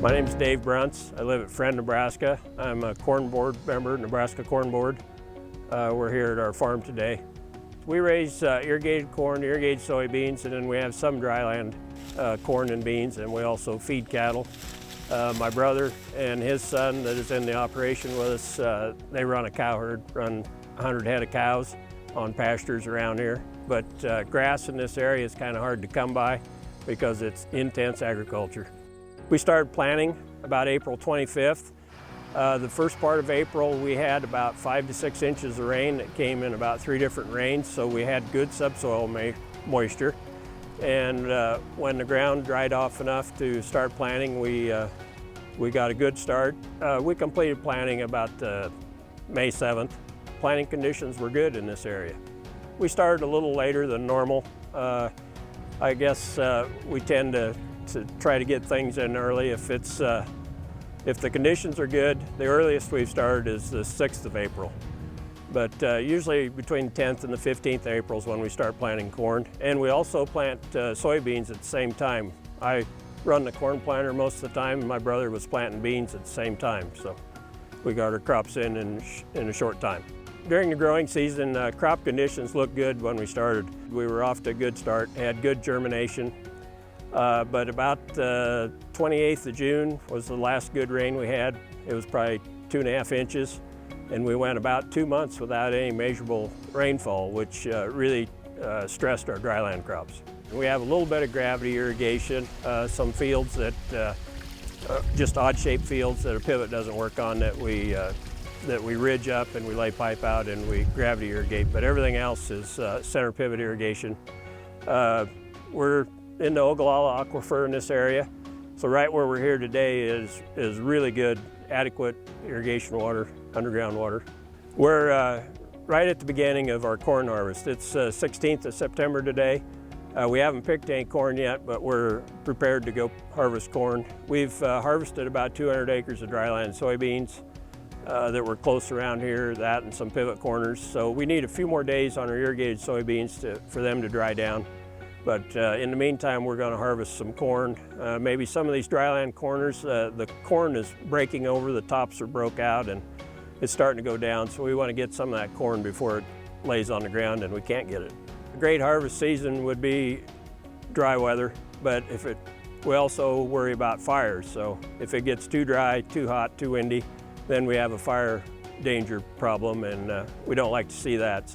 My name's Dave Bruntz. I live at Friend, Nebraska. I'm a corn board member, Nebraska Corn Board. We're here at our farm today. We raise irrigated corn, irrigated soybeans, and then we have some dryland corn and beans, and we also feed cattle. My brother and his son that is in the operation with us, they run a cow herd, run 100 head of cows on pastures around here. But grass in this area is kind of hard to come by because it's intense agriculture. We started planting about April 25th. The first part of April we had about 5 to 6 inches of rain that came in about 3 different rains, so we had good subsoil moisture. And when the ground dried off enough to start planting, we got a good start. We completed planting about May 7th. Planting conditions were good in this area. We started a little later than normal. I guess we tend to try to get things in early. If the conditions are good, the earliest we've started is the 6th of April. But usually between the 10th and the 15th of April is when we start planting corn. And we also plant soybeans at the same time. I run the corn planter most of the time, and my brother was planting beans at the same time. So we got our crops in a short time. During the growing season, crop conditions looked good when we started. We were off to a good start, had good germination. But about the 28th of June was the last good rain we had. It was probably 2.5 inches, and we went about 2 months without any measurable rainfall, which really stressed our dryland crops. We have a little bit of gravity irrigation, some fields that just odd-shaped fields that a pivot doesn't work on that we ridge up and we lay pipe out and we gravity irrigate, but everything else is center pivot irrigation. We're in the Ogallala Aquifer in this area. So right where we're here today is really good, adequate irrigation water, underground water. We're right at the beginning of our corn harvest. It's 16th of September today. We haven't picked any corn yet, but we're prepared to go harvest corn. We've harvested about 200 acres of dryland soybeans that were close around here, that and some pivot corners. So we need a few more days on our irrigated soybeans for them to dry down. But in the meantime, we're going to harvest some corn. Maybe some of these dryland corners, the corn is breaking over, the tops are broke out, and it's starting to go down. So we want to get some of that corn before it lays on the ground and we can't get it. A great harvest season would be dry weather, but we also worry about fires. So if it gets too dry, too hot, too windy, then we have a fire danger problem, and we don't like to see that.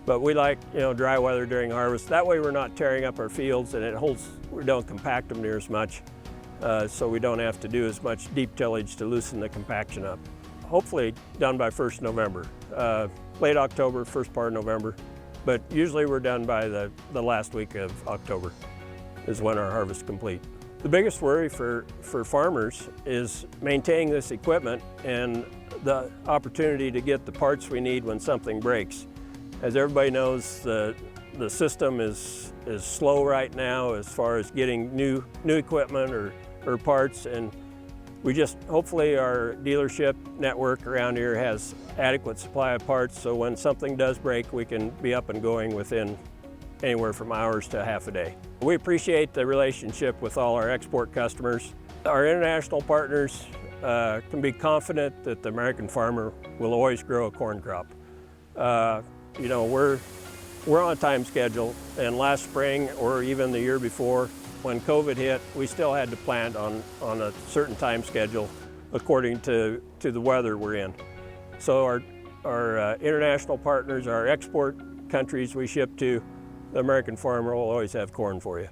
But we like, dry weather during harvest. That way we're not tearing up our fields, and we don't compact them near as much, so we don't have to do as much deep tillage to loosen the compaction up. Hopefully done by 1st November, late October, first part of November, but usually we're done by the last week of October is when our harvest is complete. The biggest worry for farmers is maintaining this equipment and the opportunity to get the parts we need when something breaks. As everybody knows, the system is slow right now as far as getting new equipment or parts, and hopefully our dealership network around here has adequate supply of parts, so when something does break, we can be up and going within anywhere from hours to half a day. We appreciate the relationship with all our export customers. Our international partners can be confident that the American farmer will always grow a corn crop. We're on a time schedule, and last spring or even the year before, when COVID hit, we still had to plant on a certain time schedule according to the weather we're in. So our international partners, our export countries we ship to, the American farmer will always have corn for you.